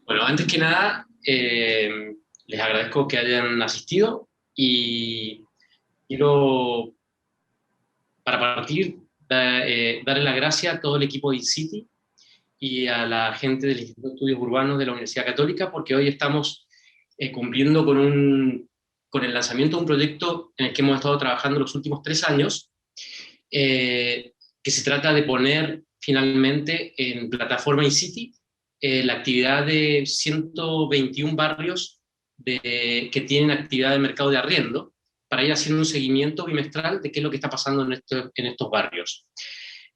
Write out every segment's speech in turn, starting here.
Bueno, antes que nada, les agradezco que hayan asistido y quiero, para partir, darle las gracias a todo el equipo de InCity y a la gente del Instituto de Estudios Urbanos de la Universidad Católica, porque hoy estamos cumpliendo con el lanzamiento de un proyecto en el que hemos estado trabajando los últimos 3 años, que se trata de poner finalmente en plataforma InCity la actividad de 121 barrios que tienen actividad de mercado de arriendo, para ir haciendo un seguimiento bimestral de qué es lo que está pasando en estos barrios.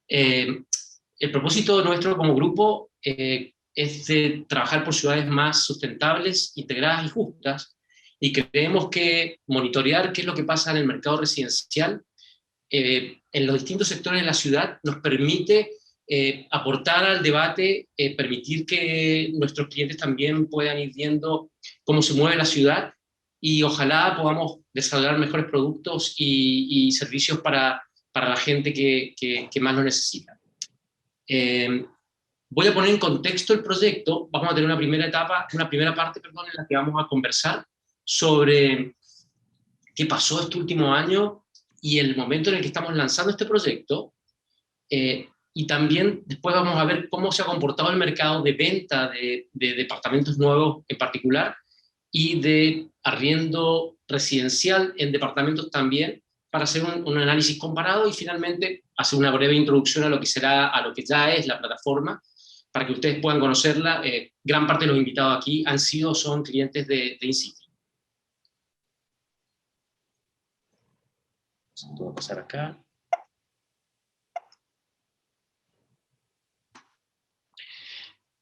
El propósito nuestro como grupo es de trabajar por ciudades más sustentables, integradas y justas, y creemos que monitorear qué es lo que pasa en el mercado residencial en los distintos sectores de la ciudad nos permite aportar al debate, permitir que nuestros clientes también puedan ir viendo cómo se mueve la ciudad, y ojalá podamos desarrollar mejores productos y servicios para la gente que más lo necesita. Voy a poner en contexto el proyecto. Vamos a tener una primera parte, en la que vamos a conversar sobre qué pasó este último año y el momento en el que estamos lanzando este proyecto, y también después vamos a ver cómo se ha comportado el mercado de venta de departamentos nuevos en particular, y de arriendo residencial en departamentos también, para hacer un análisis comparado y finalmente hacer una breve introducción a lo que ya es la plataforma, para que ustedes puedan conocerla. Gran parte de los invitados aquí son clientes de InCity. Voy a pasar acá.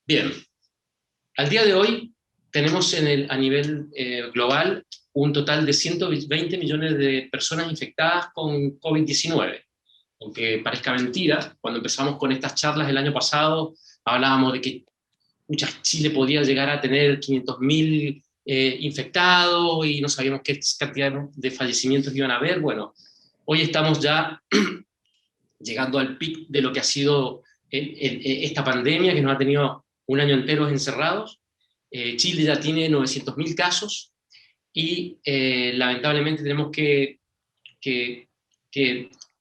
Bien, al día de hoy tenemos a nivel global un total de 120 millones de personas infectadas con COVID-19. Aunque parezca mentira, cuando empezamos con estas charlas el año pasado, hablábamos de que Chile podía llegar a tener 500.000 infectados y no sabíamos qué cantidad de fallecimientos iban a haber. Bueno, hoy estamos ya llegando al pic de lo que ha sido esta pandemia, que nos ha tenido un año entero encerrados. Chile ya tiene 900.000 casos y lamentablemente tenemos que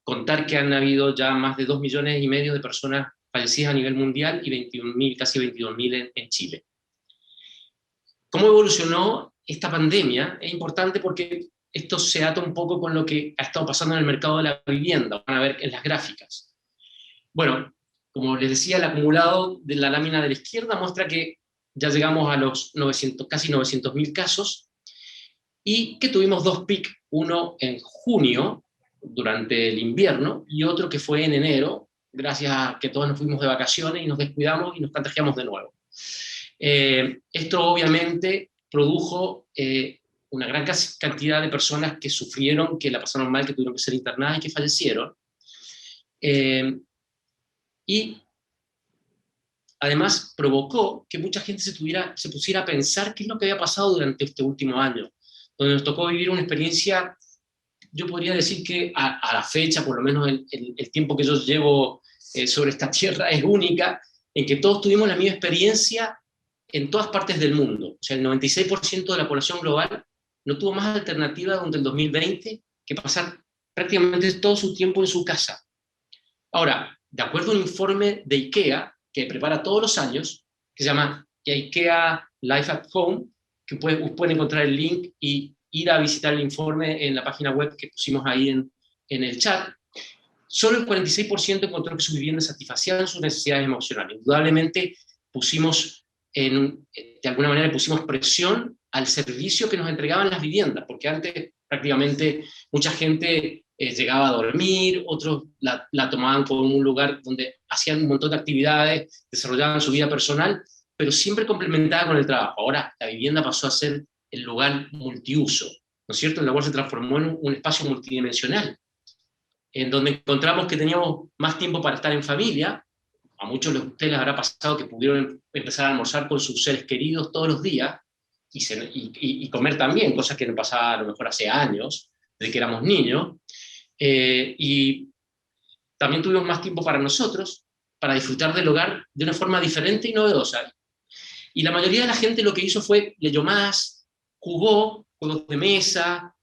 contar que han habido ya más de 2,5 millones de personas fallecidas a nivel mundial y casi 22.000 en Chile. ¿Cómo evolucionó esta pandemia? Es importante porque esto se ata un poco con lo que ha estado pasando en el mercado de la vivienda. Van a ver en las gráficas. Bueno, como les decía, el acumulado de la lámina de la izquierda muestra que ya llegamos a los casi 900.000 casos, y que tuvimos dos picos, uno en junio, durante el invierno, y otro que fue en enero, gracias a que todos nos fuimos de vacaciones y nos descuidamos y nos contagiamos de nuevo. Esto obviamente produjo una gran cantidad de personas que sufrieron, que la pasaron mal, que tuvieron que ser internadas y que fallecieron. Y además provocó que mucha gente se pusiera a pensar qué es lo que había pasado durante este último año, donde nos tocó vivir una experiencia, yo podría decir que a la fecha, por lo menos el tiempo que yo llevo sobre esta tierra, es única, en que todos tuvimos la misma experiencia en todas partes del mundo. O sea, el 96% de la población global no tuvo más alternativa durante el 2020 que pasar prácticamente todo su tiempo en su casa. Ahora, de acuerdo a un informe de IKEA, que prepara todos los años, que se llama IKEA Life at Home, que pueden encontrar el link y ir a visitar el informe en la página web que pusimos ahí en el chat, solo el 46% encontró que sus viviendas satisfacían sus necesidades emocionales. Indudablemente de alguna manera le pusimos presión al servicio que nos entregaban las viviendas, porque antes prácticamente mucha gente llegaba a dormir, otros la tomaban como un lugar donde hacían un montón de actividades, desarrollaban su vida personal, pero siempre complementada con el trabajo. Ahora la vivienda pasó a ser el lugar multiuso, ¿no es cierto?, en la cual se transformó en un espacio multidimensional, en donde encontramos que teníamos más tiempo para estar en familia. A muchos de ustedes les habrá pasado que pudieron empezar a almorzar con sus seres queridos todos los días, y comer también, cosas que no pasaba a lo mejor hace años, desde que éramos niños. Y también tuvimos más tiempo para nosotros, para disfrutar del hogar de una forma diferente y novedosa. Y la mayoría de la gente lo que hizo fue, leyó más, jugó juegos de mesa,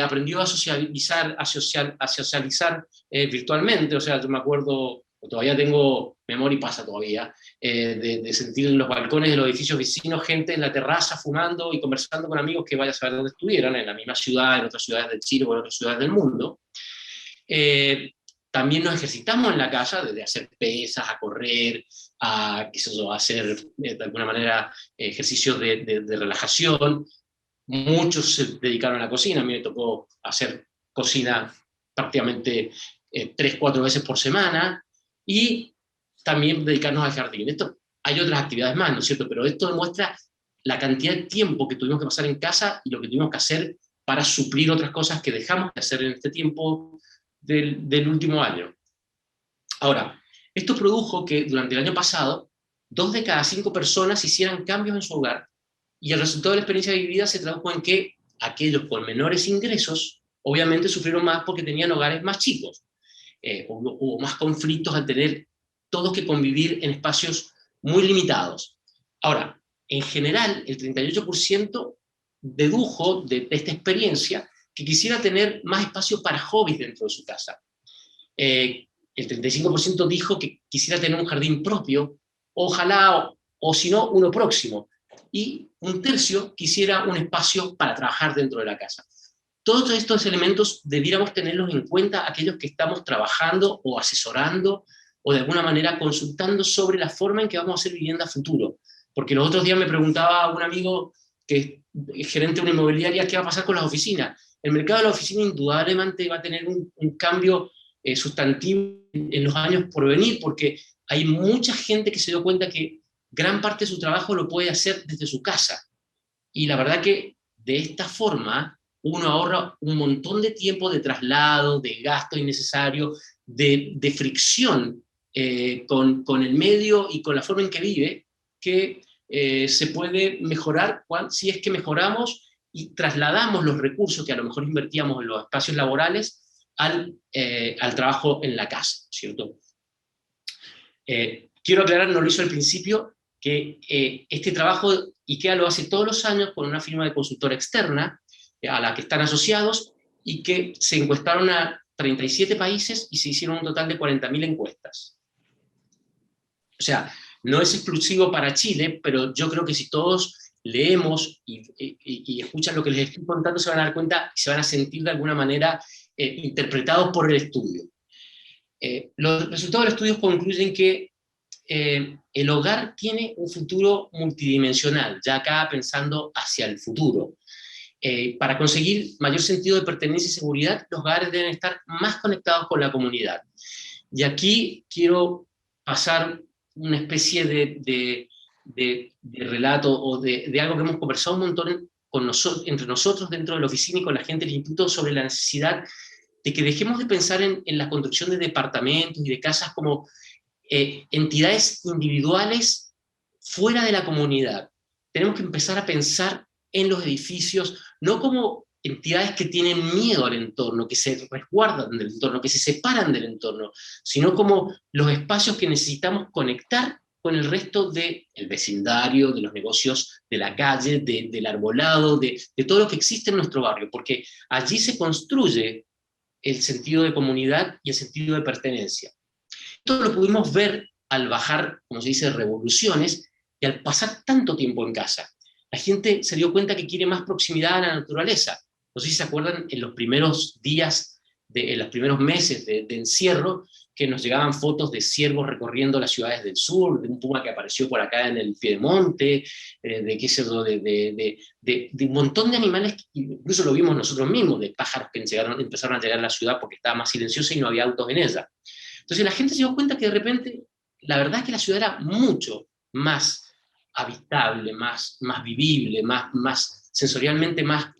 aprendió a socializar, a socializar virtualmente. O sea, yo me acuerdo, todavía tengo memoria y pasa todavía, de sentir en los balcones de los edificios vecinos gente en la terraza fumando y conversando con amigos que vaya a saber dónde estuvieran, en la misma ciudad, en otras ciudades de Chile o en otras ciudades del mundo. Eh, También nos ejercitamos en la casa, desde hacer pesas, a correr, a, qué sé yo, a hacer de alguna manera ejercicios de relajación. Muchos se dedicaron a la cocina, a mí me tocó hacer cocina prácticamente 3, 4 veces por semana, y también dedicarnos al jardín. Esto, hay otras actividades más, ¿no es cierto? Pero esto demuestra la cantidad de tiempo que tuvimos que pasar en casa y lo que tuvimos que hacer para suplir otras cosas que dejamos de hacer en este tiempo del último año. Ahora, esto produjo que durante el año pasado 2 de cada 5 personas hicieran cambios en su hogar, y el resultado de la experiencia vivida se tradujo en que aquellos con menores ingresos obviamente sufrieron más porque tenían hogares más chicos. Hubo más conflictos al tener todos que convivir en espacios muy limitados. Ahora, en general, el 38% dedujo de esta experiencia que quisiera tener más espacio para hobbies dentro de su casa. El 35% dijo que quisiera tener un jardín propio, ojalá, o si no, uno próximo. Y 1/3 quisiera un espacio para trabajar dentro de la casa. Todos estos elementos debiéramos tenerlos en cuenta aquellos que estamos trabajando o asesorando o de alguna manera consultando sobre la forma en que vamos a hacer vivienda a futuro. Porque los otros días me preguntaba un amigo que es gerente de una inmobiliaria qué va a pasar con las oficinas. El mercado de la oficina indudablemente va a tener un cambio sustantivo en los años por venir, porque hay mucha gente que se dio cuenta que gran parte de su trabajo lo puede hacer desde su casa. Y la verdad que de esta forma uno ahorra un montón de tiempo de traslado, de gasto innecesario, de fricción con el medio y con la forma en que vive, que se puede mejorar si es que mejoramos y trasladamos los recursos que a lo mejor invertíamos en los espacios laborales al trabajo en la casa, ¿cierto? Quiero aclarar, no lo hizo al principio, que este trabajo IKEA lo hace todos los años con una firma de consultora externa a la que están asociados, y que se encuestaron a 37 países y se hicieron un total de 40.000 encuestas. O sea, no es exclusivo para Chile, pero yo creo que si todos leemos y escuchan lo que les estoy contando, se van a dar cuenta y se van a sentir de alguna manera interpretados por el estudio. Los resultados del estudio concluyen que el hogar tiene un futuro multidimensional, ya acá pensando hacia el futuro. Para conseguir mayor sentido de pertenencia y seguridad, los hogares deben estar más conectados con la comunidad. Y aquí quiero pasar una especie de relato o de algo que hemos conversado un montón entre nosotros dentro de la oficina y con la gente del instituto, sobre la necesidad de que dejemos de pensar en la construcción de departamentos y de casas como entidades individuales fuera de la comunidad. Tenemos que empezar a pensar en los edificios no como entidades que tienen miedo al entorno, que se resguardan del entorno, que se separan del entorno, sino como los espacios que necesitamos conectar con el resto del vecindario, de los negocios, de la calle, del arbolado, de todo lo que existe en nuestro barrio, porque allí se construye el sentido de comunidad y el sentido de pertenencia. Esto lo pudimos ver al bajar, como se dice, revoluciones, y al pasar tanto tiempo en casa. La gente se dio cuenta que quiere más proximidad a la naturaleza. No sé si se acuerdan, en los primeros días, en los primeros meses de encierro, que nos llegaban fotos de ciervos recorriendo las ciudades del sur, de un puma que apareció por acá en el Piedemonte, de un montón de animales, incluso lo vimos nosotros mismos, de pájaros que empezaron a llegar a la ciudad porque estaba más silenciosa y no había autos en ella. Entonces la gente se dio cuenta que de repente, la verdad es que la ciudad era mucho más habitable, más vivible, más sensorialmente más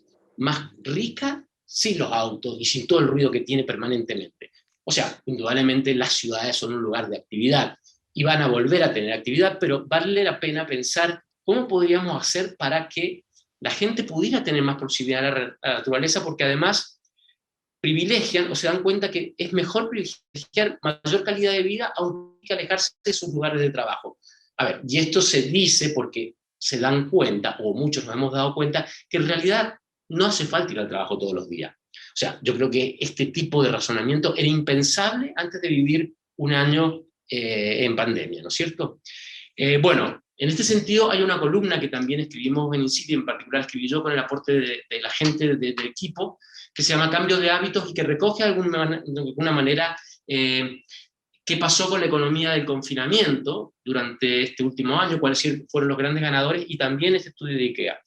rica, sin los autos y sin todo el ruido que tiene permanentemente. O sea, indudablemente las ciudades son un lugar de actividad y van a volver a tener actividad, pero vale la pena pensar cómo podríamos hacer para que la gente pudiera tener más proximidad a la naturaleza, porque además privilegian o se dan cuenta que es mejor privilegiar mayor calidad de vida aunque alejarse de sus lugares de trabajo. A ver, y esto se dice porque se dan cuenta, o muchos nos hemos dado cuenta, que en realidad no hace falta ir al trabajo todos los días. O sea, yo creo que este tipo de razonamiento era impensable antes de vivir un año en pandemia, ¿no es cierto? Bueno, en este sentido hay una columna que también escribimos en INCITI, en particular escribí yo con el aporte de la gente del equipo, que se llama Cambios de hábitos y que recoge de alguna manera qué pasó con la economía del confinamiento durante este último año, cuáles fueron los grandes ganadores, y también este estudio de IKEA.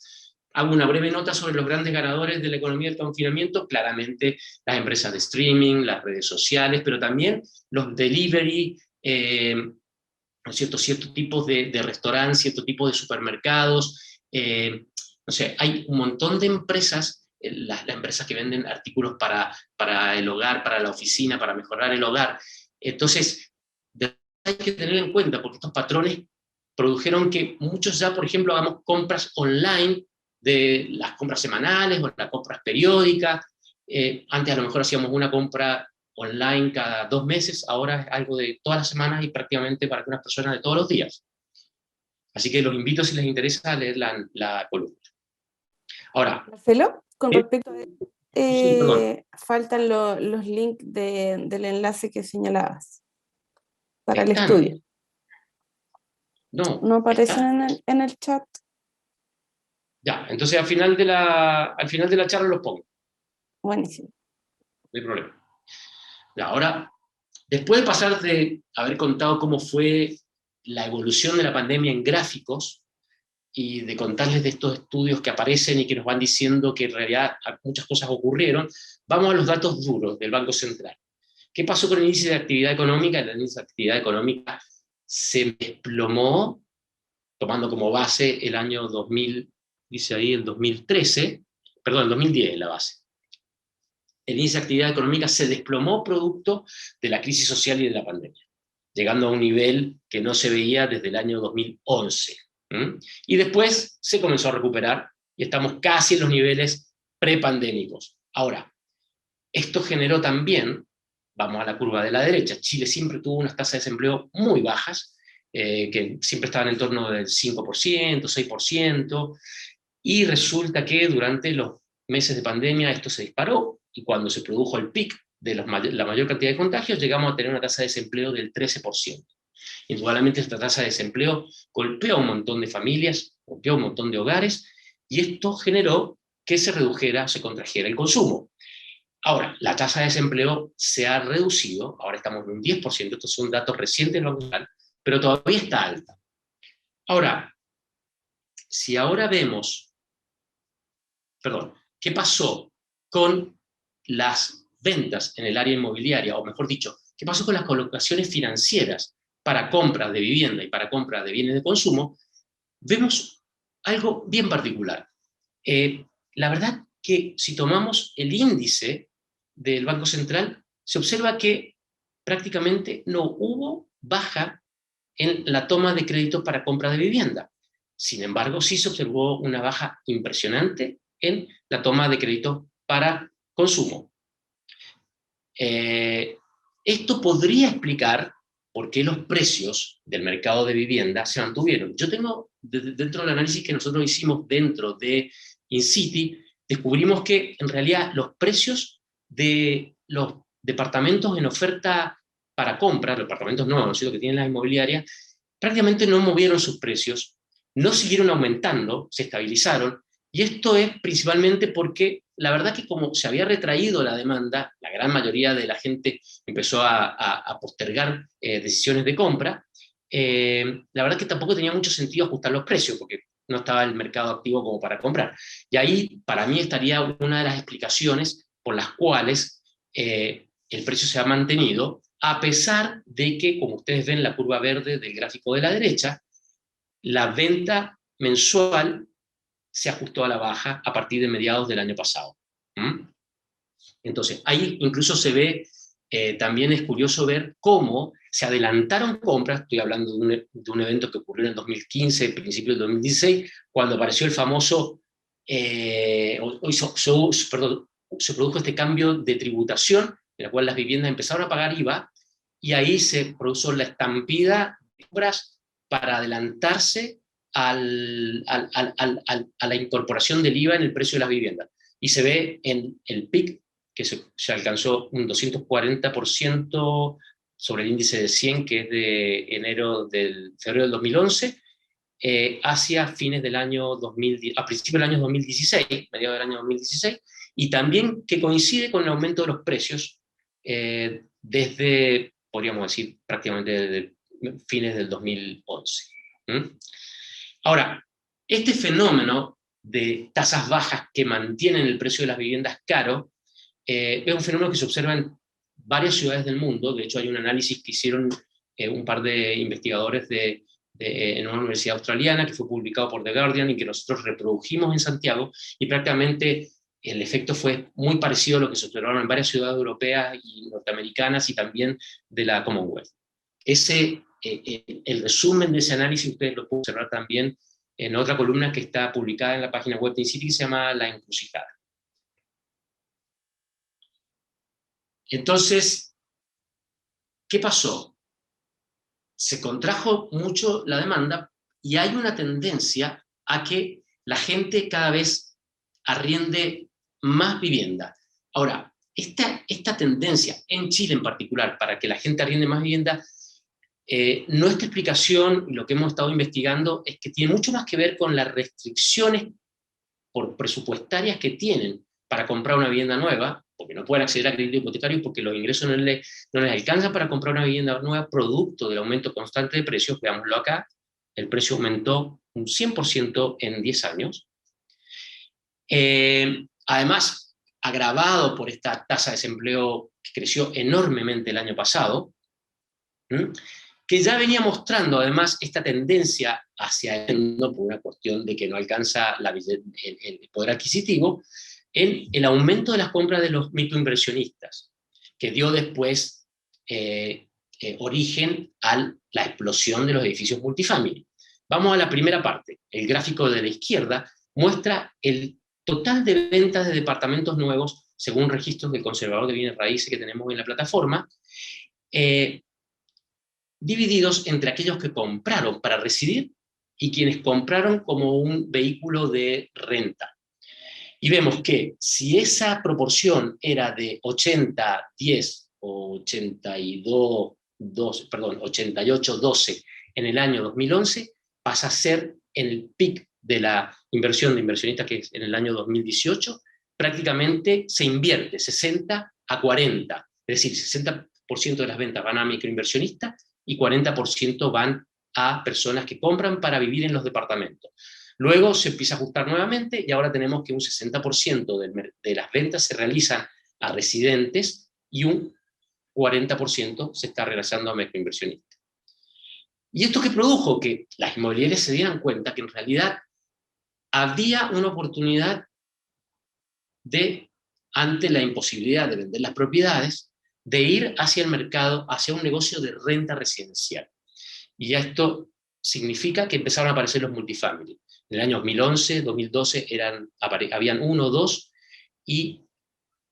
Hago una breve nota sobre los grandes ganadores de la economía del confinamiento, claramente las empresas de streaming, las redes sociales, pero también los delivery, ¿no es cierto? Ciertos tipos de restaurantes, ciertos tipos de supermercados, no sé, hay un montón de empresas, las empresas que venden artículos para el hogar, para la oficina, para mejorar el hogar. Entonces, hay que tener en cuenta, porque estos patrones produjeron que muchos ya, por ejemplo, hagamos compras online, de las compras semanales o las compras periódicas. Antes a lo mejor hacíamos una compra online cada 2 meses, ahora es algo de todas las semanas y prácticamente para algunas personas de todos los días. Así que los invito, si les interesa, a leer la columna. Ahora, Marcelo, con respecto a sí, perdón. faltan los links del enlace que señalabas para el Están, estudio. no, No aparecen están. en el chat. Ya, entonces al final de la charla los pongo, Buenísimo. no hay problema. Ya, ahora, después de pasar de haber contado cómo fue la evolución de la pandemia en gráficos, y de contarles de estos estudios que aparecen y que nos van diciendo que en realidad muchas cosas ocurrieron, vamos a los datos duros del Banco Central. ¿Qué pasó con el índice de actividad económica? El índice de actividad económica se desplomó, tomando como base el año 2000, dice ahí el 2013, perdón, el 2010 es la base. El índice de actividad económica se desplomó producto de la crisis social y de la pandemia, llegando a un nivel que no se veía desde el año 2011. Y después se comenzó a recuperar y estamos casi en los niveles prepandémicos. Ahora, esto generó también, vamos a la curva de la derecha, Chile siempre tuvo unas tasas de desempleo muy bajas, que siempre estaban en torno del 5%, 6%, y resulta que durante los meses de pandemia esto se disparó, y cuando se produjo el pic de la mayor cantidad de contagios, llegamos a tener una tasa de desempleo del 13%. Indudablemente esta tasa de desempleo golpeó a un montón de familias, golpeó a un montón de hogares, y esto generó que se redujera, se contrajera el consumo. Ahora, la tasa de desempleo se ha reducido, ahora estamos en un 10%, estos son datos recientes del Banco Central, pero todavía está alta. Ahora, si ahora vemos, perdón, ¿qué pasó con las ventas en el área inmobiliaria? O mejor dicho, ¿qué pasó con las colocaciones financieras para compras de vivienda y para compras de bienes de consumo? Vemos algo bien particular. La verdad que si tomamos el índice del Banco Central, se observa que prácticamente no hubo baja en la toma de crédito para compra de vivienda. Sin embargo, sí se observó una baja impresionante en la toma de crédito para consumo. Esto podría explicar por qué los precios del mercado de vivienda se mantuvieron. Yo tengo, dentro del análisis que nosotros hicimos dentro de InCity, descubrimos que en realidad los precios de los departamentos en oferta para compra, los departamentos nuevos, ¿no es cierto?, que tienen las inmobiliarias, prácticamente no movieron sus precios, no siguieron aumentando, se estabilizaron, y esto es principalmente porque la verdad que como se había retraído la demanda, la gran mayoría de la gente empezó a postergar decisiones de compra, la verdad que tampoco tenía mucho sentido ajustar los precios, porque no estaba el mercado activo como para comprar. Y ahí, para mí, estaría una de las explicaciones por las cuales el precio se ha mantenido, a pesar de que, como ustedes ven la curva verde del gráfico de la derecha, la venta mensual se ajustó a la baja a partir de mediados del año pasado. Entonces, ahí incluso se ve, también es curioso ver cómo se adelantaron compras, estoy hablando de un evento que ocurrió en el 2015, principio del 2016, cuando apareció el famoso, perdón, se produjo este cambio de tributación, en la cual las viviendas empezaron a pagar IVA, y ahí se produjo la estampida de compras para adelantarse a la incorporación del IVA en el precio de las viviendas. Y se ve en el PIC, que se alcanzó un 240% sobre el índice de 100, que es de febrero del 2011, hacia fines del año 2010, a principios del año 2016, mediados del año 2016, y también que coincide con el aumento de los precios desde, podríamos decir, prácticamente desde fines del 2011. Ahora, este fenómeno de tasas bajas que mantienen el precio de las viviendas caro es un fenómeno que se observa en varias ciudades del mundo. De hecho, hay un análisis que hicieron un par de investigadores en una universidad australiana, que fue publicado por The Guardian y que nosotros reprodujimos en Santiago, y prácticamente el efecto fue muy parecido a lo que se observaron en varias ciudades europeas y norteamericanas y también de la Commonwealth. El resumen de ese análisis ustedes lo pueden observar también en otra columna que está publicada en la página web de InCity, que se llama La Encrucijada. Entonces, ¿qué pasó? Se contrajo mucho la demanda y hay una tendencia a que la gente cada vez arriende más vivienda. Ahora, esta tendencia en Chile en particular, para que la gente arriende más vivienda, nuestra explicación, y lo que hemos estado investigando, es que tiene mucho más que ver con las restricciones presupuestarias que tienen para comprar una vivienda nueva, porque no pueden acceder a crédito hipotecario porque los ingresos no les alcanzan para comprar una vivienda nueva, producto del aumento constante de precios. Veámoslo acá, el precio aumentó un 100% en 10 años. Además, agravado por esta tasa de desempleo que creció enormemente el año pasado, que ya venía mostrando además esta tendencia hacia el por una cuestión de que no alcanza el poder adquisitivo, en el aumento de las compras de los microinversionistas, que dio después origen a la explosión de los edificios multifamily. Vamos a la primera parte. El gráfico de la izquierda muestra el total de ventas de departamentos nuevos, según registros del Conservador de Bienes Raíces que tenemos en la plataforma, divididos entre aquellos que compraron para residir y quienes compraron como un vehículo de renta. Y vemos que si esa proporción era de 80-10 o 88-12 en el año 2011, pasa a ser en el pic de la inversión de inversionistas, que es en el año 2018, prácticamente se invierte 60-40, es decir, 60% de las ventas van a microinversionistas y 40% van a personas que compran para vivir en los departamentos. Luego se empieza a ajustar nuevamente y ahora tenemos que un 60% de las ventas se realizan a residentes y un 40% se está realizando a microinversionistas. ¿Y esto qué produjo? Que las inmobiliarias se dieran cuenta que en realidad había una oportunidad ante la imposibilidad de vender las propiedades, de ir hacia el mercado, hacia un negocio de renta residencial. Y ya esto significa que empezaron a aparecer los multifamily. En el año 2011, 2012 habían 1 o 2, y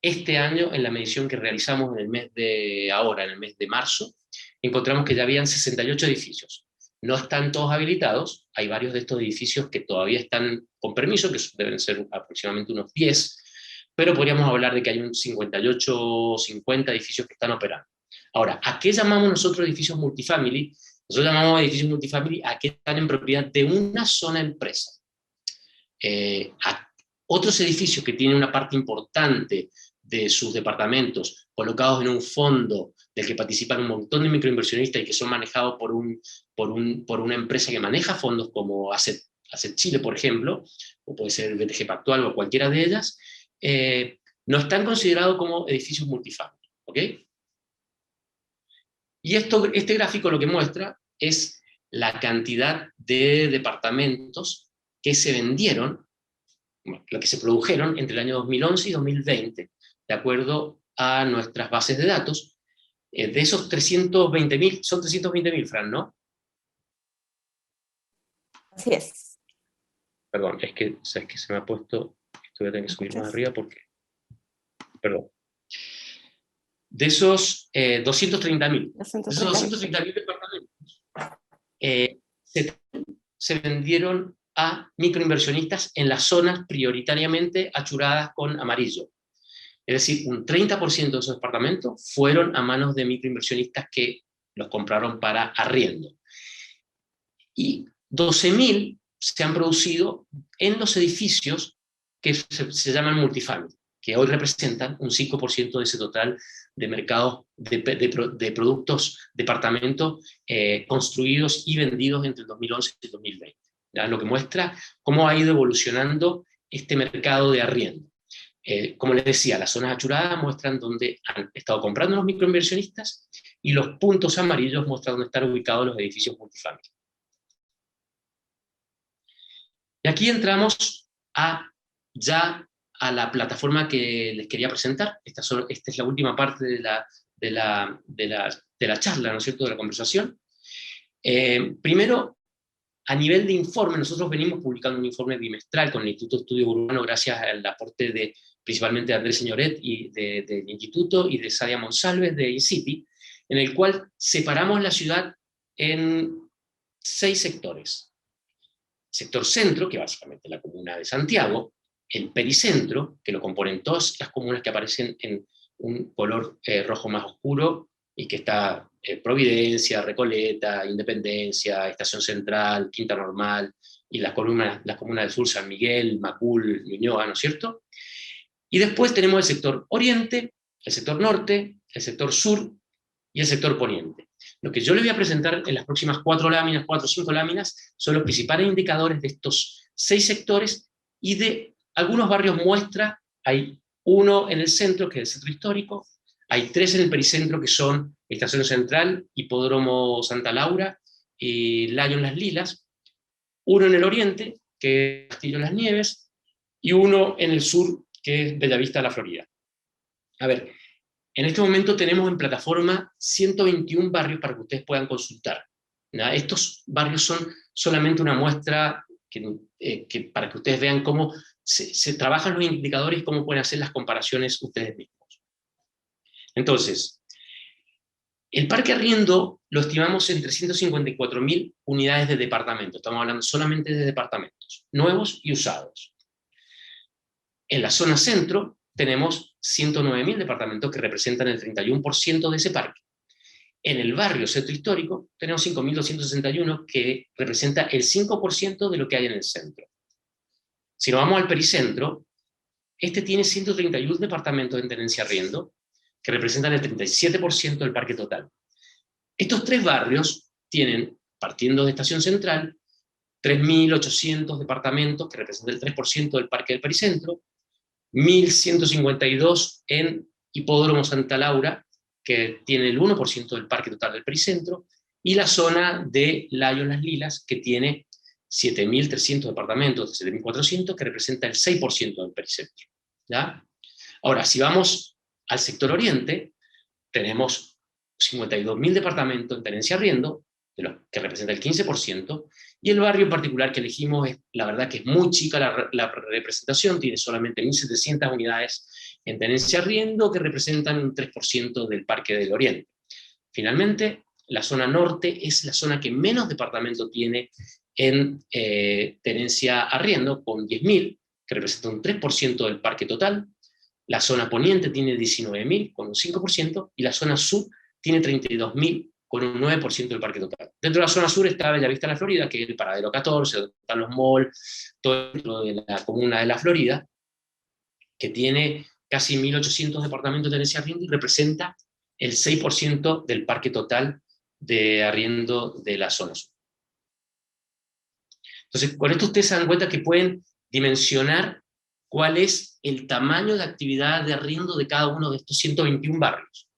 este año, en la medición que realizamos en el mes de marzo, encontramos que ya habían 68 edificios. No están todos habilitados, hay varios de estos edificios que todavía están con permiso, que deben ser aproximadamente unos 10, pero podríamos hablar de que hay un 58 o 50 edificios que están operando. Ahora, ¿a qué llamamos nosotros edificios multifamily? Nosotros llamamos edificios multifamily a que están en propiedad de una sola empresa. A otros edificios que tienen una parte importante de sus departamentos colocados en un fondo del que participan un montón de microinversionistas y que son manejados por una empresa que maneja fondos como Asset Chile, por ejemplo, o puede ser el BTG Pactual o cualquiera de ellas, no están considerados como edificios multifamily. ¿Ok? Y este gráfico lo que muestra es la cantidad de departamentos que se vendieron, lo que se produjeron entre el año 2011 y 2020, de acuerdo a nuestras bases de datos. De esos 320.000, son 320.000, Fran, ¿no? Así es. Perdón, es que se me ha puesto, esto voy a tener que subir más arriba porque, perdón. De esos 230.000 departamentos, se vendieron a microinversionistas en las zonas prioritariamente achuradas con amarillo. Es decir, un 30% de esos departamentos fueron a manos de microinversionistas que los compraron para arriendo. Y 12.000 se han producido en los edificios que se llaman multifamily, que hoy representan un 5% de ese total de mercados de productos, departamentos construidos y vendidos entre el 2011 y el 2020. ¿Ya? Lo que muestra cómo ha ido evolucionando este mercado de arriendo. Como les decía, las zonas achuradas muestran dónde han estado comprando los microinversionistas y los puntos amarillos muestran dónde están ubicados los edificios multifamily. Y aquí entramos ya a la plataforma que les quería presentar. Esta es la última parte de la charla, ¿no es cierto?, de la conversación. Primero, a nivel de informe, nosotros venimos publicando un informe bimestral con el Instituto de Estudio Urbano gracias al aporte principalmente de Andrés Señoret del Instituto y de Sadia Monsalves de INCITI, en el cual separamos la ciudad en 6 sectores. Sector centro, que básicamente es la comuna de Santiago, el pericentro, que lo componen todas las comunas que aparecen en un color rojo más oscuro, y que está Providencia, Recoleta, Independencia, Estación Central, Quinta Normal, y las comunas del sur, San Miguel, Macul, Ñuñoa, ¿no es cierto? Y después tenemos el sector oriente, el sector norte, el sector sur y el sector poniente. Lo que yo les voy a presentar en las próximas 4 o 5 láminas, son los principales indicadores de estos 6 sectores, y de algunos barrios muestra. Hay uno en el centro, que es el centro histórico, hay 3 en el pericentro, que son Estación Central, Hipódromo Santa Laura y Lyon Las Lilas, uno en el oriente, que es Castillo Las Nieves, y uno en el sur, que es Bellavista La Florida. A ver, en este momento tenemos en plataforma 121 barrios para que ustedes puedan consultar. ¿Ya? Estos barrios son solamente una muestra para que ustedes vean cómo se trabajan los indicadores y cómo pueden hacer las comparaciones ustedes mismos. Entonces, el parque arriendo lo estimamos en 354.000 unidades de departamento. Estamos hablando solamente de departamentos, nuevos y usados. En la zona centro tenemos 109.000 departamentos que representan el 31% de ese parque. En el barrio centro histórico tenemos 5.261, que representa el 5% de lo que hay en el centro. Si nos vamos al pericentro, este tiene 131 departamentos en tenencia arriendo, que representan el 37% del parque total. Estos 3 barrios tienen, partiendo de Estación Central, 3.800 departamentos, que representan el 3% del parque del pericentro, 1.152 en Hipódromo Santa Laura, que tiene el 1% del parque total del pericentro, y la zona de Lyon Las Lilas, que tiene 7.300 departamentos, de 7.400, que representa el 6% del pericentro. ¿Ya? Ahora, si vamos al sector oriente, tenemos 52.000 departamentos en tenencia arriendo, que representa el 15%, y el barrio en particular que elegimos, la verdad que es muy chica la representación, tiene solamente 1.700 unidades en tenencia arriendo, que representan un 3% del Parque del Oriente. Finalmente, la zona norte es la zona que menos departamento tiene en tenencia arriendo, con 10.000, que representa un 3% del parque total. La zona poniente tiene 19.000, con un 5%, y la zona sur tiene 32.000, con un 9% del parque total. Dentro de la zona sur está Bellavista La Florida, que es el paradero 14, donde están los malls, todo dentro de la comuna de La Florida, que tiene casi 1.800 departamentos de tenencia arriendo y representa el 6% del parque total de arriendo de la zona sur. Entonces, con esto ustedes se dan cuenta que pueden dimensionar cuál es el tamaño de actividad de arriendo de cada uno de estos 121 barrios.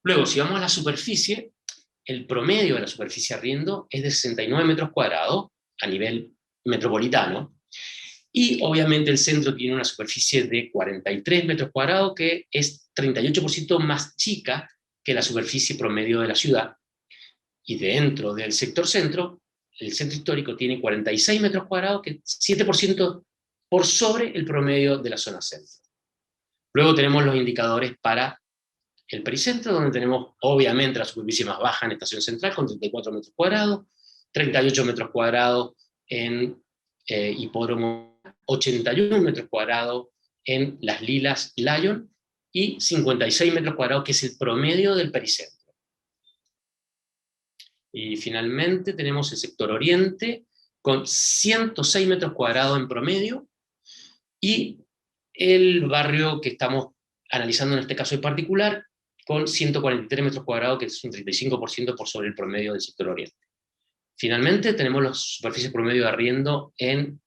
Luego, si vamos a la superficie, el promedio de la superficie arriendo es de 69 metros cuadrados a nivel metropolitano, y obviamente el centro tiene una superficie de 43 metros cuadrados, que es 38% más chica que la superficie promedio de la ciudad, y dentro del sector centro, el centro histórico tiene 46 metros cuadrados, que es 7% por sobre el promedio de la zona centro. Luego tenemos los indicadores para el pericentro, donde tenemos obviamente la superficie más baja en Estación Central, con 34 metros cuadrados, 38 metros cuadrados en Hipódromo, 81 metros cuadrados en Las Lilas Lion, y 56 metros cuadrados, que es el promedio del pericentro. Y finalmente tenemos el sector oriente, con 106 metros cuadrados en promedio, y el barrio que estamos analizando en este caso en particular, con 143 metros cuadrados, que es un 35% por sobre el promedio del sector oriente. Finalmente tenemos las superficies promedio de arriendo en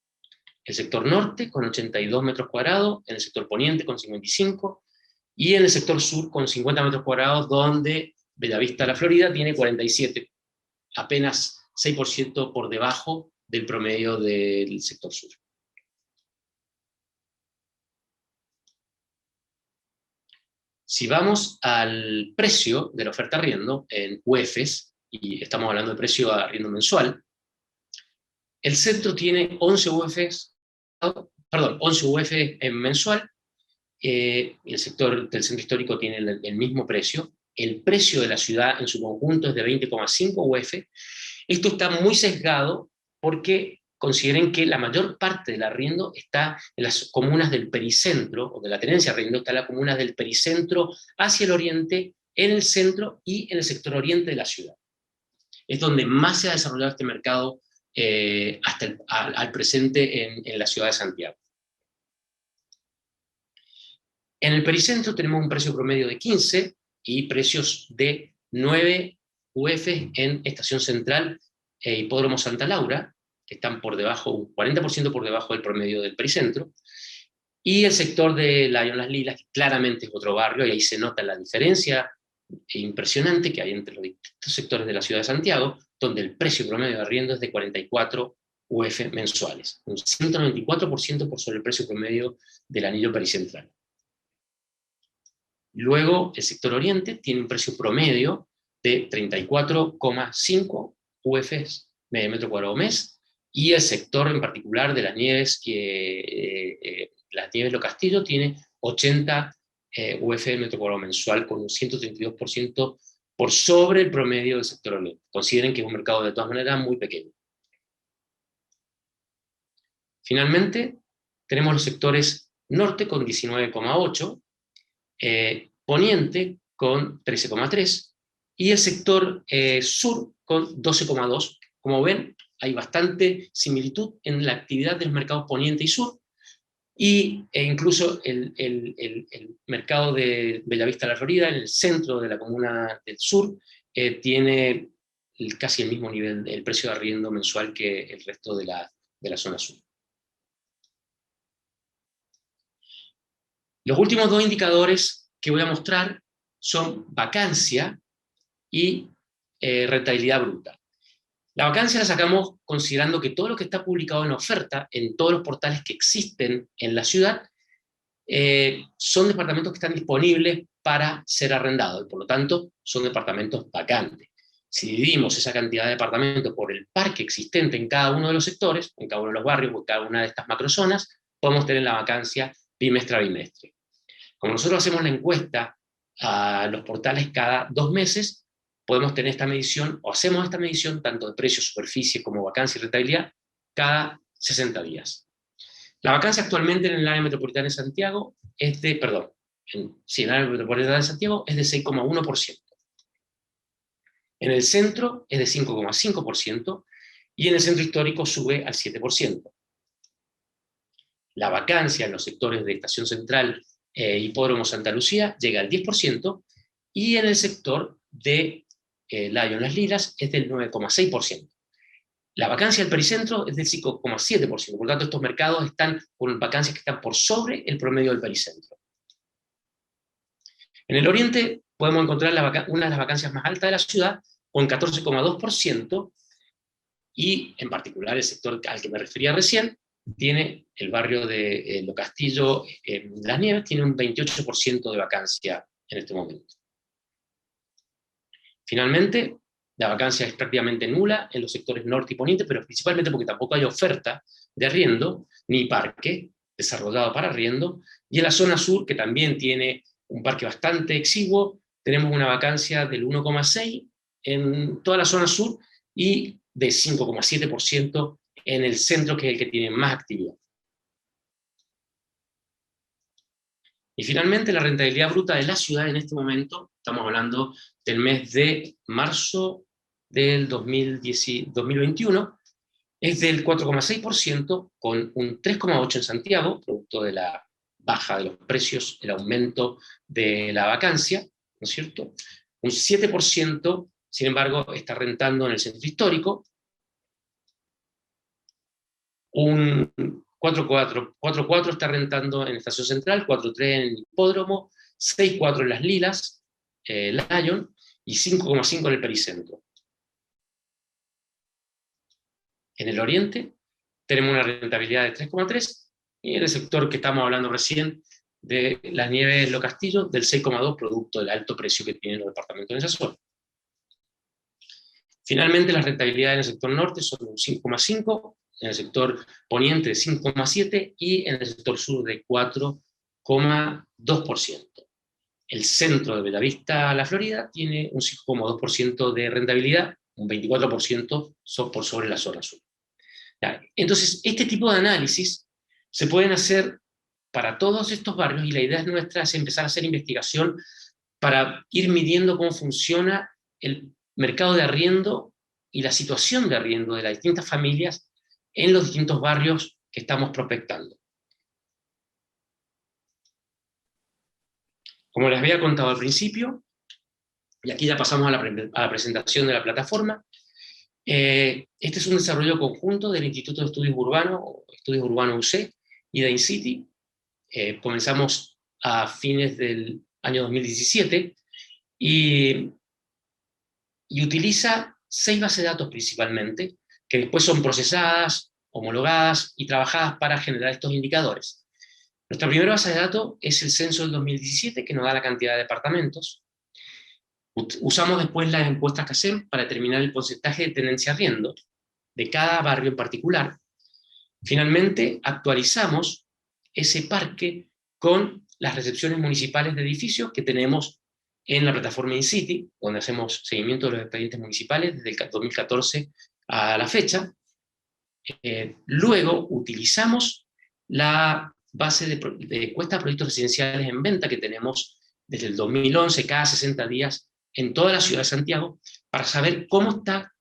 el sector norte, con 82 metros cuadrados, en el sector poniente, con 55, y en el sector sur, con 50 metros cuadrados, donde Bellavista, La Florida, tiene 47, apenas 6% por debajo del promedio del sector sur. Si vamos al precio de la oferta arriendo en UEFs, y estamos hablando de precio a arriendo mensual, el centro tiene 11 UEFs en mensual, el sector del centro histórico tiene el mismo precio, el precio de la ciudad en su conjunto es de 20,5 UF. Esto está muy sesgado porque consideren que la mayor parte del arriendo está en las comunas del pericentro, o de la tenencia de arriendo, está en las comunas del pericentro hacia el oriente, en el centro y en el sector oriente de la ciudad. Es donde más se ha desarrollado este mercado hasta al presente en la ciudad de Santiago. En el pericentro tenemos un precio promedio de 15 y precios de 9 UF en Estación Central e Hipódromo Santa Laura, que están por debajo, un 40% por debajo del promedio del pericentro, y el sector de Lion Las Lilas, que claramente es otro barrio, y ahí se nota la diferencia impresionante que hay entre los distintos sectores de la ciudad de Santiago, donde el precio promedio de arriendo es de 44 UF mensuales, un 194% por sobre el precio promedio del anillo pericentral. Luego, el sector oriente tiene un precio promedio de 34,5 UFs metro cuadrado mes, y el sector en particular de las nieves, Los Castillos, tiene 80 UF metro cuadrado mensual, con un 132% por sobre el promedio del sector oriente. Consideren que es un mercado de todas maneras muy pequeño. Finalmente, tenemos los sectores norte con 19,8, poniente con 13,3, y el sector sur con 12,2. Como ven, hay bastante similitud en la actividad de los mercados poniente y sur, e incluso el mercado de Bellavista, La Florida, en el centro de la comuna del sur, tiene casi el mismo nivel, el precio de arriendo mensual que el resto de la zona sur. Los últimos dos indicadores que voy a mostrar son vacancia y rentabilidad bruta. La vacancia la sacamos considerando que todo lo que está publicado en la oferta, en todos los portales que existen en la ciudad, son departamentos que están disponibles para ser arrendados, y por lo tanto son departamentos vacantes. Si dividimos esa cantidad de departamentos por el parque existente en cada uno de los sectores, en cada uno de los barrios o en cada una de estas macrozonas, podemos tener la vacancia bimestre a bimestre. Como nosotros hacemos la encuesta a los portales cada 2 meses, podemos tener esta medición, o hacemos esta medición, tanto de precio, superficie, como vacancia y rentabilidad, cada 60 días. La vacancia actualmente en el área metropolitana de Santiago es de, en el área metropolitana de Santiago es de 6,1%. En el centro es de 5,5%, y en el centro histórico sube al 7%. La vacancia en los sectores de Estación Central Hipódromo Santa Lucía llega al 10%, y en el sector de Lion Las Lilas es del 9,6%. La vacancia del pericentro es del 5,7%, por lo tanto estos mercados están con vacancias que están por sobre el promedio del pericentro. En el oriente podemos encontrar una de las vacancias más altas de la ciudad, con 14,2%, y en particular el sector al que me refería recién, tiene el barrio de Los Castillos, Las Nieves, tiene un 28% de vacancia en este momento. Finalmente, la vacancia es prácticamente nula en los sectores norte y poniente, pero principalmente porque tampoco hay oferta de arriendo, ni parque desarrollado para arriendo, y en la zona sur, que también tiene un parque bastante exiguo, tenemos una vacancia del 1,6 en toda la zona sur, y de 5,7% en el centro, que es el que tiene más actividad. Y finalmente, la rentabilidad bruta de la ciudad en este momento, estamos hablando del mes de marzo del 2021, es del 4,6%, con un 3,8% en Santiago, producto de la baja de los precios, el aumento de la vacancia, ¿no es cierto? Un 7%, sin embargo, está rentando en el centro histórico, un 4,4 está rentando en Estación Central, 4,3 en el Hipódromo, 6,4 en Las Lilas, Lyon, y 5,5 en el Pericentro. En el oriente tenemos una rentabilidad de 3,3, y en el sector que estamos hablando recién, de Las Nieves Lo Castillo, del 6,2, producto del alto precio que tienen los departamentos en esa zona. Finalmente, las rentabilidades en el sector norte son un 5,5, en el sector poniente de 5,7 y en el sector sur de 4,2%. El centro de Bellavista, La Florida, tiene un 5,2% de rentabilidad, un 24% por sobre la zona sur. Entonces, este tipo de análisis se pueden hacer para todos estos barrios, y la idea nuestra es empezar a hacer investigación para ir midiendo cómo funciona el mercado de arriendo y la situación de arriendo de las distintas familias en los distintos barrios que estamos prospectando. Como les había contado al principio, y aquí ya pasamos a la presentación de la plataforma, este es un desarrollo conjunto del Instituto de Estudios Urbanos, Estudios Urbanos UC, y de InCity. Comenzamos a fines del año 2017, y utiliza 6 bases de datos principalmente, que después son procesadas, homologadas y trabajadas para generar estos indicadores. Nuestra primera base de datos es el censo del 2017, que nos da la cantidad de departamentos. Usamos después las encuestas que hacemos para determinar el porcentaje de tenencia arriendo de cada barrio en particular. Finalmente, actualizamos ese parque con las recepciones municipales de edificios que tenemos en la plataforma InCity, donde hacemos seguimiento de los expedientes municipales desde el 2014 a la fecha. Luego utilizamos la base de encuesta de proyectos residenciales en venta que tenemos desde el 2011, cada 60 días, en toda la ciudad de Santiago, para saber cómo está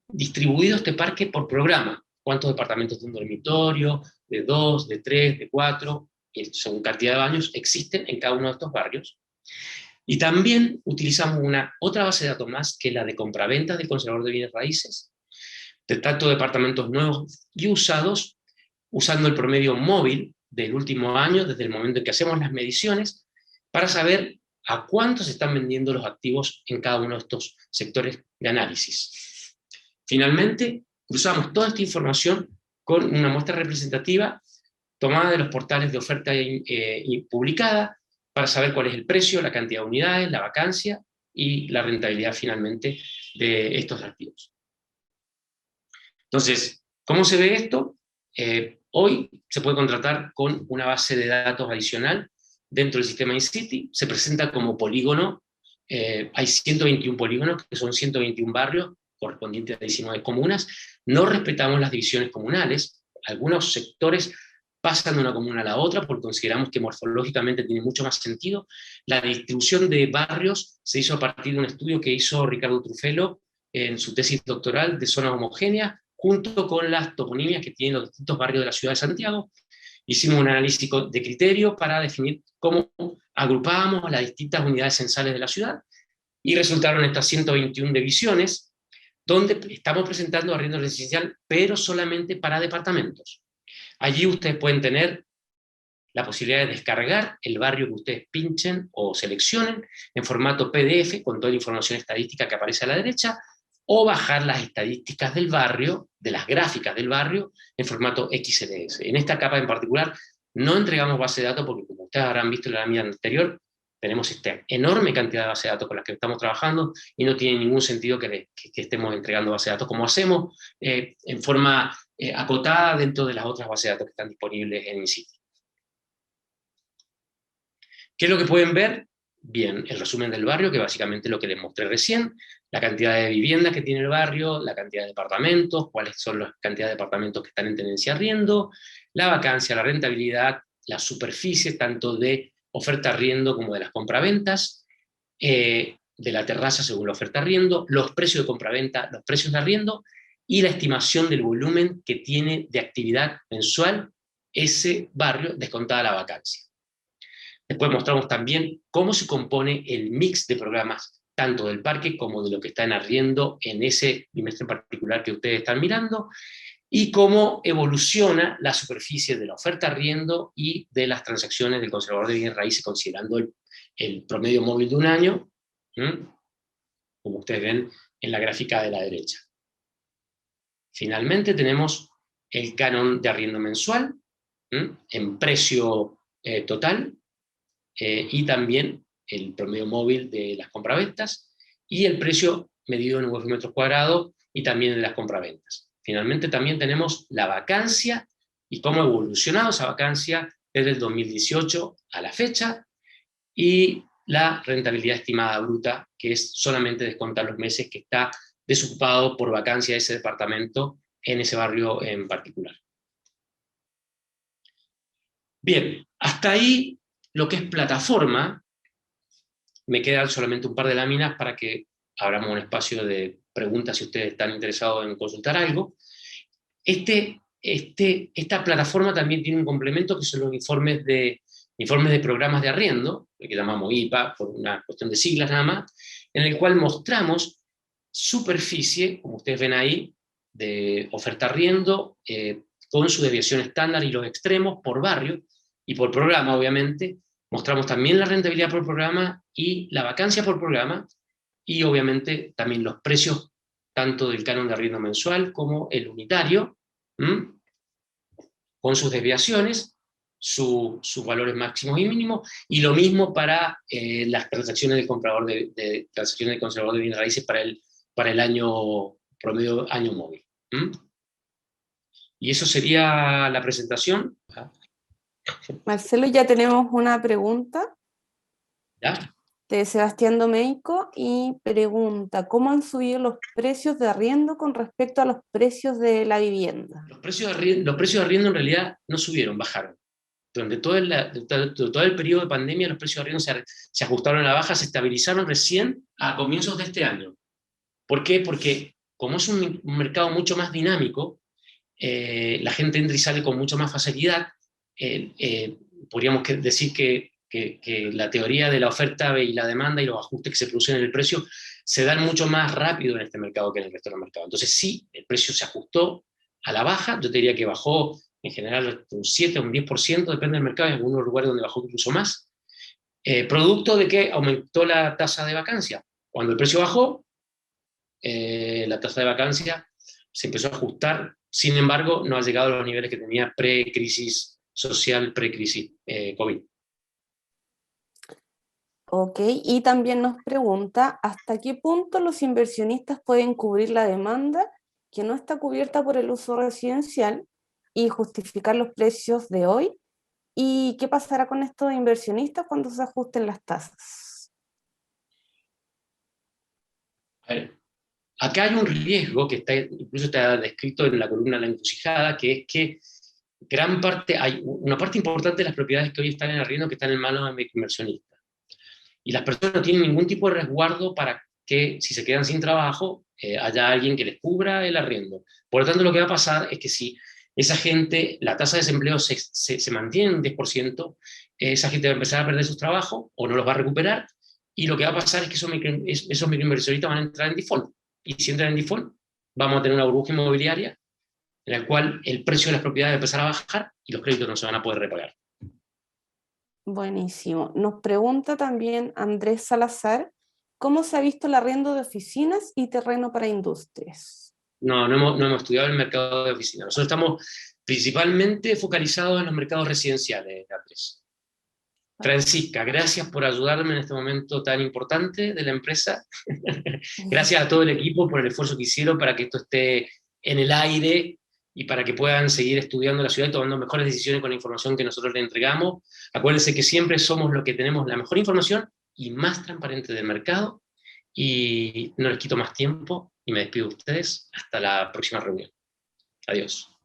distribuido este parque por programa, cuántos departamentos de un dormitorio, de 2, de 3, de 4, según cantidad de baños, existen en cada uno de estos barrios. Y también utilizamos otra base de datos más, que es la de compraventas del Conservador de Bienes Raíces, de tanto departamentos nuevos y usados, usando el promedio móvil del último año, desde el momento en que hacemos las mediciones, para saber a cuánto se están vendiendo los activos en cada uno de estos sectores de análisis. Finalmente, cruzamos toda esta información con una muestra representativa tomada de los portales de oferta y publicada, para saber cuál es el precio, la cantidad de unidades, la vacancia y la rentabilidad finalmente de estos activos. Entonces, ¿cómo se ve esto? Hoy se puede contratar con una base de datos adicional dentro del sistema InCity, se presenta como polígono, hay 121 polígonos, que son 121 barrios, correspondientes a 19 comunas. No respetamos las divisiones comunales, algunos sectores pasan de una comuna a la otra porque consideramos que morfológicamente tiene mucho más sentido. La distribución de barrios se hizo a partir de un estudio que hizo Ricardo Truffello en su tesis doctoral de zonas homogéneas, junto con las toponimias que tienen los distintos barrios de la ciudad de Santiago. Hicimos un análisis de criterio para definir cómo agrupábamos las distintas unidades censales de la ciudad, y resultaron estas 121 divisiones, donde estamos presentando arriendo residencial, pero solamente para departamentos. Allí ustedes pueden tener la posibilidad de descargar el barrio que ustedes pinchen o seleccionen en formato PDF, con toda la información estadística que aparece a la derecha, o bajar las estadísticas del barrio, de las gráficas del barrio, en formato XLS. En esta capa en particular no entregamos base de datos porque, como ustedes habrán visto en la lámina anterior, tenemos esta enorme cantidad de base de datos con las que estamos trabajando, y no tiene ningún sentido que estemos entregando base de datos como hacemos, en forma acotada dentro de las otras bases de datos que están disponibles en InCity. ¿Qué es lo que pueden ver? Bien, el resumen del barrio, que básicamente es lo que les mostré recién, la cantidad de viviendas que tiene el barrio, la cantidad de departamentos, cuáles son la cantidad de departamentos que están en tenencia arriendo, la vacancia, la rentabilidad, la superficie, tanto de oferta arriendo como de las compraventas, de la terraza según la oferta arriendo, los precios de compraventa, los precios de arriendo, y la estimación del volumen que tiene de actividad mensual ese barrio descontada la vacancia. Después mostramos también cómo se compone el mix de programas, tanto del parque como de lo que está en arriendo en ese bimestre en particular que ustedes están mirando, y cómo evoluciona la superficie de la oferta arriendo y de las transacciones del conservador de bienes raíces, considerando el promedio móvil de un año, como ustedes ven en la gráfica de la derecha. Finalmente tenemos el canon de arriendo mensual, en precio total, y también el promedio móvil de las compraventas, y el precio medido en metros cuadrados, y también en las compraventas. Finalmente también tenemos la vacancia, y cómo ha evolucionado esa vacancia desde el 2018 a la fecha, y la rentabilidad estimada bruta, que es solamente descontar los meses que está desocupado por vacancia ese departamento en ese barrio en particular. Bien, hasta ahí lo que es plataforma. Me quedan solamente un par de láminas para que abramos un espacio de preguntas si ustedes están interesados en consultar algo. Esta plataforma también tiene un complemento que son los informes de programas de arriendo, que llamamos IPA, por una cuestión de siglas nada más, en el cual mostramos superficie, como ustedes ven ahí, de oferta arriendo, con su desviación estándar y los extremos por barrio, y por programa, obviamente. Mostramos también la rentabilidad por programa y la vacancia por programa, y obviamente también los precios tanto del canon de arriendo mensual como el unitario, con sus desviaciones, sus valores máximos y mínimos, y lo mismo para las transacciones del comprador transacciones del conservador de bienes raíces para el año promedio, año móvil. Y eso sería la presentación. Marcelo, ya tenemos una pregunta ¿Ya? de Sebastián Domeico, y pregunta: ¿cómo han subido los precios de arriendo con respecto a los precios de la vivienda? Los precios de arriendo en realidad no subieron, bajaron. Durante todo el periodo de pandemia los precios de arriendo se ajustaron a la baja, se estabilizaron recién a comienzos de este año. ¿Por qué? Porque como es un mercado mucho más dinámico, la gente entra y sale con mucho más facilidad. Podríamos decir que la teoría de la oferta y la demanda y los ajustes que se producen en el precio se dan mucho más rápido en este mercado que en el resto del mercado. Entonces sí, el precio se ajustó a la baja. Yo te diría que bajó en general un 7 o un 10%, depende del mercado, en algunos lugares donde bajó incluso más, producto de que aumentó la tasa de vacancia. Cuando el precio bajó, la tasa de vacancia se empezó a ajustar. Sin embargo, no ha llegado a los niveles que tenía pre-crisis social, pre-crisis COVID. Ok, y también nos pregunta: ¿hasta qué punto los inversionistas pueden cubrir la demanda que no está cubierta por el uso residencial y justificar los precios de hoy? ¿Y qué pasará con estos inversionistas cuando se ajusten las tasas? A ver, acá hay un riesgo que incluso está descrito en la columna de la encrucijada, que es que hay una parte importante de las propiedades que hoy están en arriendo que están en manos de inversionistas. Y las personas no tienen ningún tipo de resguardo para que, si se quedan sin trabajo, haya alguien que les cubra el arriendo. Por lo tanto, lo que va a pasar es que si esa gente, la tasa de desempleo se mantiene en un 10%, esa gente va a empezar a perder sus trabajos o no los va a recuperar, y lo que va a pasar es que esos microinversionistas van a entrar en default. Y si entran en default, vamos a tener una burbuja inmobiliaria en la cual el precio de las propiedades va a empezar a bajar y los créditos no se van a poder repagar. Buenísimo. Nos pregunta también Andrés Salazar: ¿cómo se ha visto el arriendo de oficinas y terreno para industrias? No hemos estudiado el mercado de oficinas. Nosotros estamos principalmente focalizados en los mercados residenciales, Andrés. Francisca, gracias por ayudarme en este momento tan importante de la empresa. Gracias a todo el equipo por el esfuerzo que hicieron para que esto esté en el aire y para que puedan seguir estudiando la ciudad y tomando mejores decisiones con la información que nosotros les entregamos. Acuérdense que siempre somos los que tenemos la mejor información y más transparente del mercado, Y no les quito más tiempo y me despido de ustedes hasta la próxima reunión. Adiós.